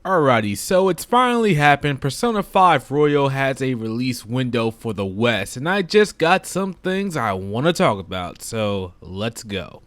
Alrighty, so it's finally happened. Persona 5 Royal has a release window for the West, and I just got some things I want to talk about, so let's go.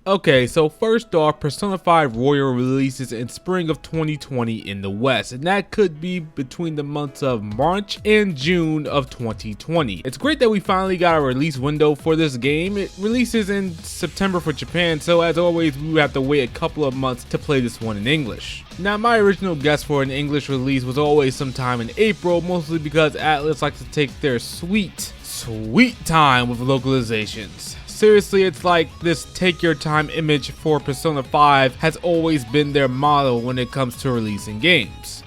Okay, so first off, Persona 5 Royal releases in spring of 2020 in the West, and that could be between the months of March and June of 2020. It's great that we finally got a release window for this game. It releases in September for Japan, so as always, we have to wait a couple of months to play this one in English. Now, my original guess for an English release was always sometime in April, mostly because Atlus likes to take their sweet time with localizations. Seriously, it's like this take your time image for Persona 5 has always been their motto when it comes to releasing games.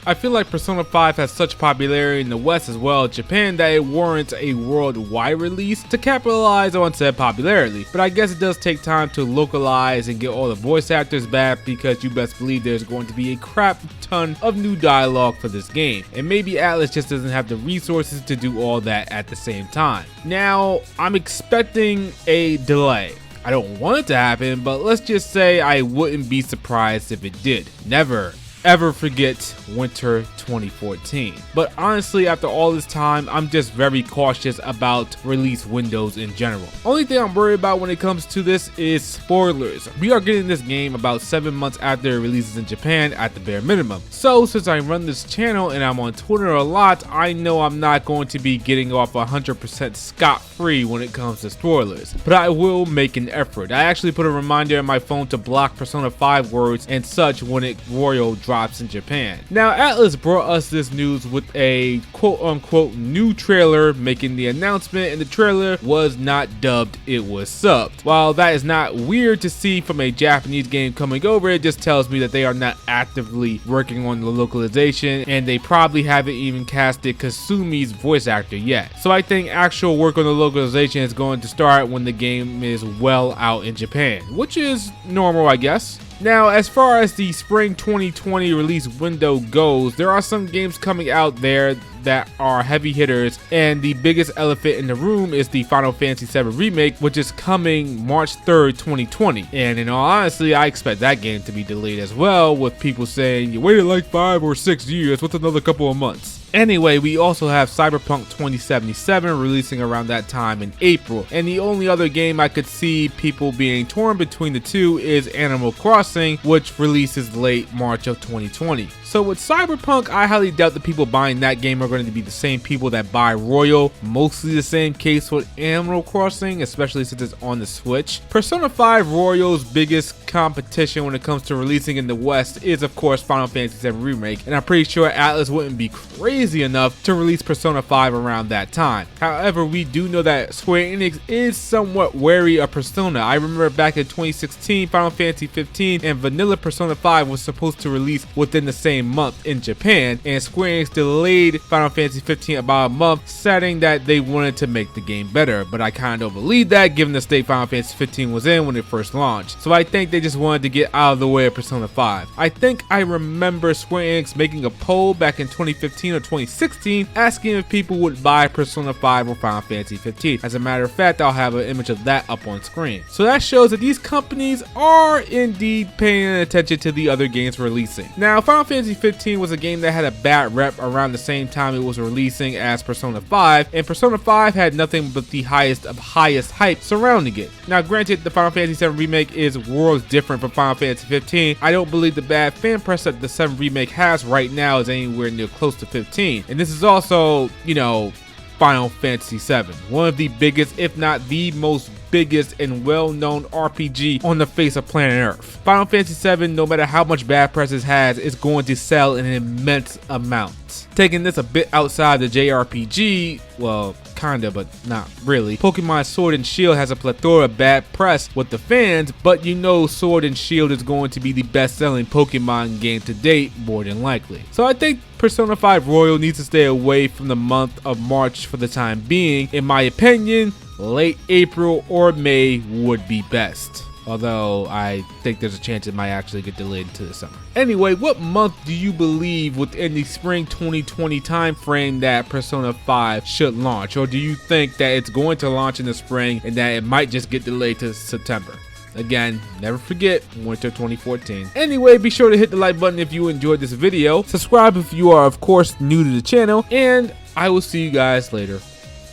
I feel like Persona 5 has such popularity in the West as well as Japan that it warrants a worldwide release to capitalize on said popularity, but I guess it does take time to localize and get all the voice actors back, because you best believe there's going to be a crap ton of new dialogue for this game, and maybe Atlus just doesn't have the resources to do all that at the same time. Now, I'm expecting a delay. I don't want it to happen, but let's just say I wouldn't be surprised if it did. Never ever forget winter 2014. But honestly, after all this time, I'm just very cautious about release windows in general. Only thing I'm worried about when it comes to this is spoilers. We are getting this game about 7 months after it releases in Japan at the bare minimum. So since I run this channel and I'm on Twitter a lot, I know I'm not going to be getting off 100% scot-free when it comes to spoilers. But I will make an effort. I actually put a reminder in my phone to block Persona 5 words and such when it Royal drops in Japan. Now, Atlus brought us this news with a quote-unquote new trailer making the announcement, and the trailer was not dubbed, it was subbed. While that is not weird to see from a Japanese game coming over, it just tells me that they are not actively working on the localization, and they probably haven't even casted Kasumi's voice actor yet. So I think actual work on the localization is going to start when the game is well out in Japan, which is normal, I guess. Now, as far as the spring 2020 release window goes, there are some games coming out there that are heavy hitters, and the biggest elephant in the room is the Final Fantasy VII Remake, which is coming March 3rd, 2020. And in all honesty, I expect that game to be delayed as well, with people saying, you waited like 5 or 6 years, what's another couple of months? Anyway, we also have Cyberpunk 2077 releasing around that time in April, and the only other game I could see people being torn between the two is Animal Crossing, which releases late March of 2020. So with Cyberpunk, I highly doubt the people buying that game are going to be the same people that buy Royal. Mostly the same case with Animal Crossing, especially since it's on the Switch. Persona 5 Royal's biggest competition when it comes to releasing in the West is of course Final Fantasy VII Remake, and I'm pretty sure Atlus wouldn't be crazy enough to release Persona 5 around that time. However, we do know that Square Enix is somewhat wary of Persona. I remember back in 2016, Final Fantasy 15 and vanilla Persona 5 was supposed to release within the same month in Japan, and Square Enix delayed Final Fantasy 15 about a month, saying that they wanted to make the game better, but I kind of don't believe that given the state Final Fantasy 15 was in when it first launched. So I think they just wanted to get out of the way of Persona 5. I think I remember Square Enix making a poll back in 2015 or 2016 asking if people would buy Persona 5 or Final Fantasy 15. As a matter of fact, I'll have an image of that up on screen. So that shows that these companies are indeed paying attention to the other games releasing. Now, Final Fantasy 15 was a game that had a bad rep around the same time it was releasing as Persona 5, and Persona 5 had nothing but the highest of highest hype surrounding it. Now, granted, the Final Fantasy VII Remake is worlds different from Final Fantasy 15. I don't believe the bad fan press that the 7 Remake has right now is anywhere near close to 15. And this is also, you know, Final Fantasy VII, one of the biggest, if not the most biggest and well-known RPG on the face of planet Earth. Final Fantasy VII, no matter how much bad press it has, is going to sell an immense amount. Taking this a bit outside the JRPG, well, kinda, but not really. Pokemon Sword and Shield has a plethora of bad press with the fans, but you know Sword and Shield is going to be the best-selling Pokemon game to date, more than likely. So I think Persona 5 Royal needs to stay away from the month of March for the time being. In my opinion, late April or May would be best. although I think there's a chance it might actually get delayed into the summer. Anyway, what month do you believe within the spring 2020 time frame that Persona 5 should launch? Or do you think that it's going to launch in the spring and that it might just get delayed to September? Again, never forget winter 2014. Anyway, be sure to hit the like button if you enjoyed this video. Subscribe if you are, of course, new to the channel. And I will see you guys later.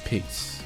Peace.